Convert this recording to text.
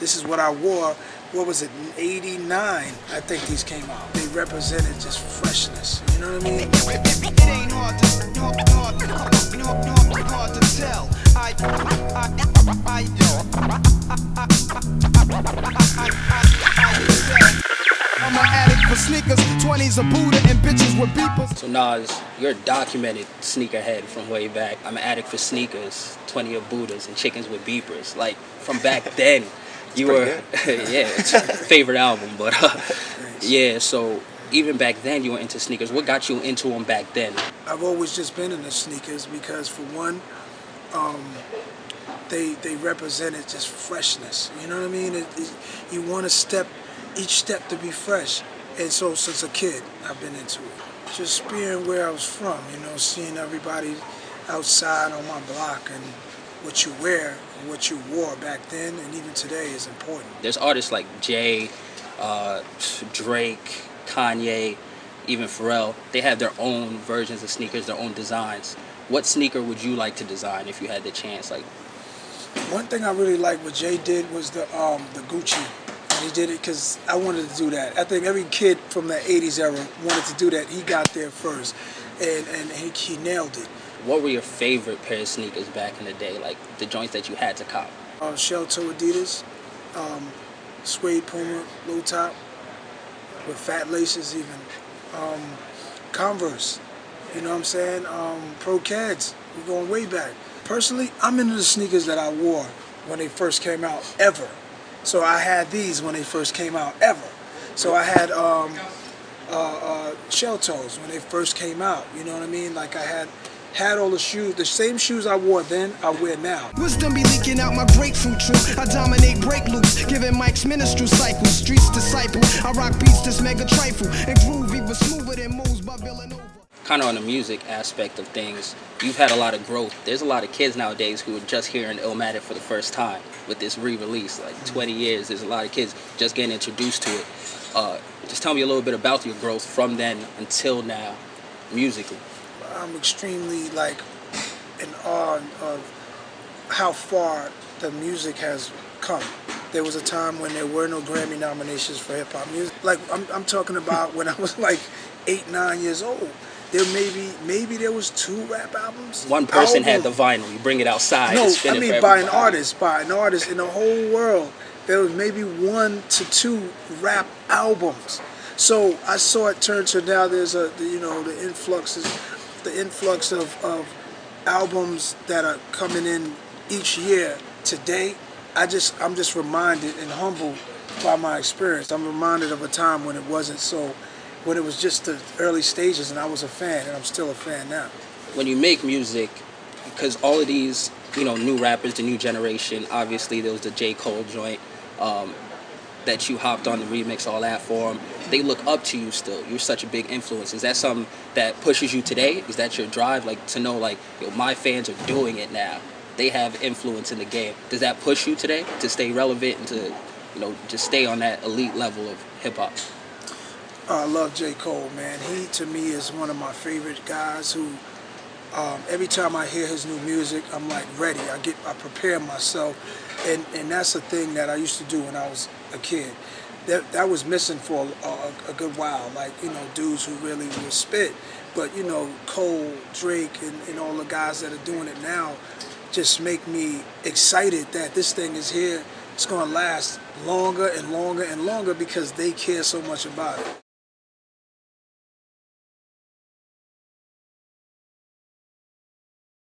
This is what I wore. What was it, in '89? I think these came out. They represented just freshness. You know what I mean? It ain't hard to tell. I'm an addict for sneakers, 20s a Buddha and bitches with beepers. So Nas, you're a documented sneakerhead from way back. I'm an addict for sneakers, 20 of Buddhas and chickens with beepers. Like from back then, you were yeah, it's your favorite album, but yeah. So even back then, you were into sneakers. What got you into them back then? I've always just been into sneakers because, for one, they represented just freshness. You know what I mean? You want each step to be fresh. And so since a kid, I've been into it. Just being where I was from, you know, seeing everybody outside on my block, and what you wear and what you wore back then and even today is important. There's artists like Jay, Drake, Kanye, even Pharrell. They have their own versions of sneakers, their own designs. What sneaker would you like to design if you had the chance? Like, one thing I really liked what Jay did was the Gucci. And he did it because I wanted to do that. I think every kid from the '80s era wanted to do that. He got there first, and he nailed it. what were your favorite pair of sneakers back in the day? Like the joints that you had to cop? Shell toe Adidas, suede Puma low top with fat laces even. Converse, you know what I'm saying? Pro Cads, we're going way back. Personally, I'm into the sneakers that I wore when they first came out, ever. So I had these when they first came out, ever. So I had shell toes when they first came out, you know what I mean? Like I had all the shoes, the same shoes I wore then, I wear now. Wisdom be leaking out my grapefruit truth. I dominate break loops, giving Mike's ministry cycles. Streets disciple, I rock beats this mega trifle. And groove even smoother than moves by Villanova. Kind of on the music aspect of things, you've had a lot of growth. There's a lot of kids nowadays who are just hearing Illmatic for the first time with this re-release. Like 20 years, there's a lot of kids just getting introduced to it. Just tell me a little bit about your growth from then until now, musically. I'm extremely in awe of how far the music has come. There was a time when there were no Grammy nominations for hip-hop music. Like I'm talking about when I was like 8, 9 years old. There maybe there was 2 rap albums. One person had the vinyl. You bring it outside. No, spin I mean it by an artist in the whole world. There was maybe 1 to 2 rap albums. So I saw it turn to now. There's the influx of albums that are coming in each year. Today, I'm just reminded and humbled by my experience. I'm reminded of a time when it wasn't so. When it was just the early stages, and I was a fan, and I'm still a fan now. When you make music, because all of these, new rappers, the new generation, obviously there was the j.cole joint that you hopped on the remix, all that for them. They look up to you still. You're such a big influence. Is that something that pushes you today? Is that your drive, to know, my fans are doing it now? They have influence in the game. Does that push you today to stay relevant and to, just stay on that elite level of hip-hop? I love j.cole, man. He, to me, is one of my favorite guys who, every time I hear his new music, I'm ready. I prepare myself, and that's a thing that I used to do when I was a kid. That was missing for a good while, dudes who really would spit. But, Cole, Drake, and all the guys that are doing it now just make me excited that this thing is here. It's going to last longer and longer and longer because they care so much about it.